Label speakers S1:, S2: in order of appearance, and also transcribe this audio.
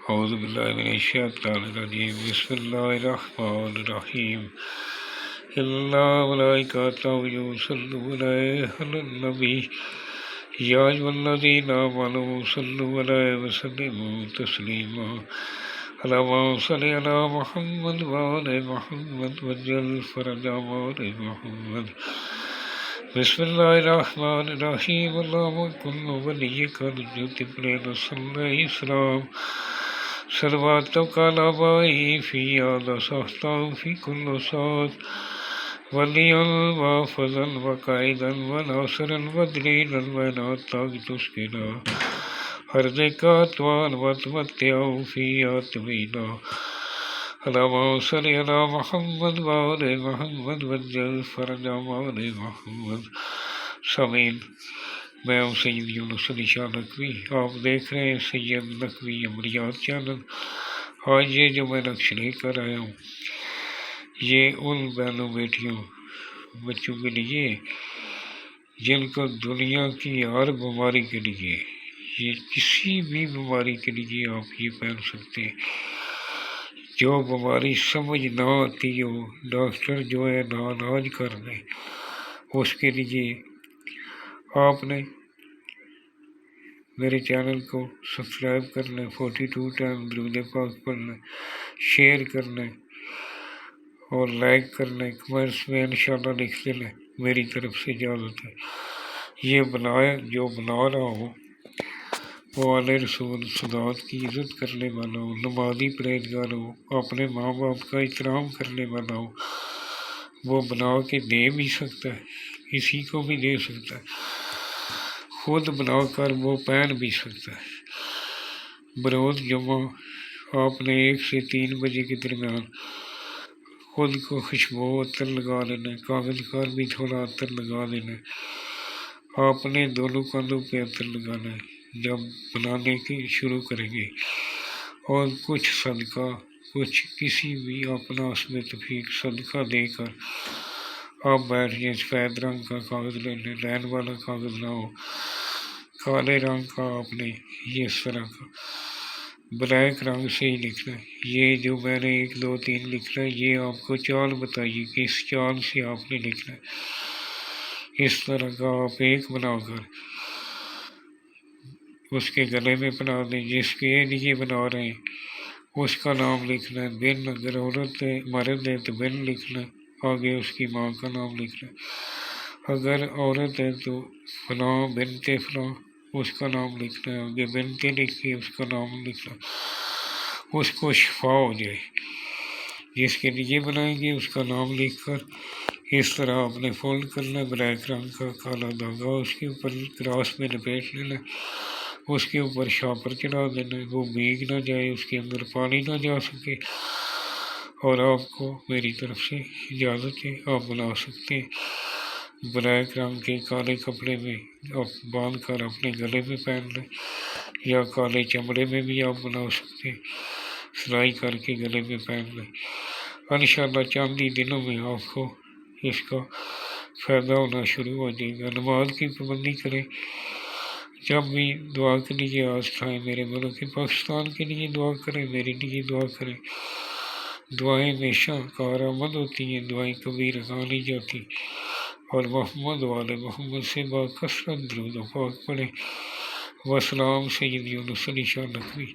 S1: اعوذ باللہ من الشیطان الرجیم بسم اللہ الرحمن الرحیم اللہ ملائکۃ یصلون علی النبی یا ایھا الذین آمنوا صلوا علیہ وسلموا تسلیما اللہم صل علی محمد وعلی محمد وجل فرج آل محمد بسم اللہ الرحمن الرحیم اللہم کن ولیک الحجۃ ابن الحسن علیہ السلام صلواتک علی آبائہ فی هذا سہتا فی کل ساعت ولیا وحافظا وقائدا وناصرا ودلیلا ونعتاک تسکنا ارضک اطوال وتمتعہ فیہا طویلا اللہم صل علی محمد وعلی محمد وجل فرج آل محمد۔ سامعین، میں ہوں سید یونس علی شاہ نقوی، آپ دیکھ رہے ہیں سید نقوی عملیات چینل۔ آج یہ جو میں نقش لے کر آیا ہوں یہ ان بہنوں بیٹیوں بچوں کے لیے جن کو دنیا کی ہر بیماری کے لیے، یہ کسی بھی بیماری کے لیے آپ یہ پہن سکتے ہیں۔ جو بیماری سمجھ نہ آتی ہو، ڈاکٹر جو ہے ناعلاج کر دیں، اس کے لیے آپ نے میرے چینل کو سبسکرائب کرنا ہے، 42 ٹائم درود پاک پڑھنا ہے، شیئر کرنا ہے اور لائک کرنا ہے، کمنٹس میں انشاءاللہ لکھ دینا ہے۔ میری طرف سے اجازت ہے۔ یہ جو بنا رہا ہوں وہ آل رسول صداقت کی عزت کرنے والا ہو، نمازی پرہیزگار ہو، اپنے ماں باپ کا احترام کرنے والا ہو، وہ بنا کے دے بھی سکتا ہے، کسی کو بھی دے سکتا ہے، خود بنا کر وہ پہن بھی سکتا ہے۔ بروز جمعہ آپ نے 1 سے 3 بجے کے درمیان خود کو خوشبو عطر لگا لینا ہے، کاغذ کار بھی تھوڑا عطر لگا لینا ہے۔ آپ نے دونوں کاندھوں پہ عطر لگانا ہے جب بنانے کی شروع کریں گے، اور کچھ صدقہ، کچھ کسی بھی اپنا اسم تفیق صدقہ دے کر آپ بیٹھ جائیں۔ سفید رنگ کا کاغذ لے لیں، لین والا کاغذ نہ ہو، کالے رنگ کا آپ نے یہ اس طرح کا بلیک رنگ سے ہی لکھنا ہے۔ یہ جو میں نے 1 2 3 لکھنا ہے، یہ آپ کو چال بتائیے کہ اس چال سے آپ نے لکھنا ہے۔ اس طرح کا آپ ایک بنا کر اس کے گلے میں بنا دیں۔ جس کے لیے بنا رہے ہیں اس کا نام لکھنا ہے، بن اگر عورت ہے مرد ہے تو بن لکھنا ہے، آگے اس کی ماں کا نام لکھنا ہے۔ اگر عورت ہے تو فلاں بنت فلاں اس کا نام لکھنا ہے، آگے بنت لکھ کے اس کا نام لکھنا، اس کو شفا ہو جائے۔ جس کے لیے بنائیں گے اس کا نام لکھ کر اس طرح آپ نے فولڈ کرنا ہے، بلیک رنگ کا کالا دھاگا اس کے اوپر کراس میں لپیٹ لینا ہے، اس کے اوپر شاپر چڑھا دینا ہے، وہ بھیگ نہ جائے، اس کے اندر پانی نہ جا سکے، اور آپ کو میری طرف سے اجازت ہے، آپ بنا سکتے ہیں۔ بلیک رنگ کے کالے کپڑے میں آپ باندھ کر اپنے گلے میں پہن لیں، یا کالے چمڑے میں بھی آپ بنا سکتے ہیں، سلائی کر کے گلے میں پہن لیں۔ انشاءاللہ چند ہی دنوں میں آپ کو اس کا فائدہ ہونا شروع ہو جائے گا۔ نماز کی پابندی کریں، جب بھی دعا کے لیے آج کھائیں، میرے ملک پاکستان کے لیے دعا کریں، میرے لیے دعا کریں۔ دعائیں ہمیشہ کارآمد ہوتی ہیں، دعائیں کبھی رکھا نہیں جاتی، اور محمد والے محمد سے باکثرت درود و پاک پڑھیں۔ وسلام، سید یونس علی شاہ نقوی۔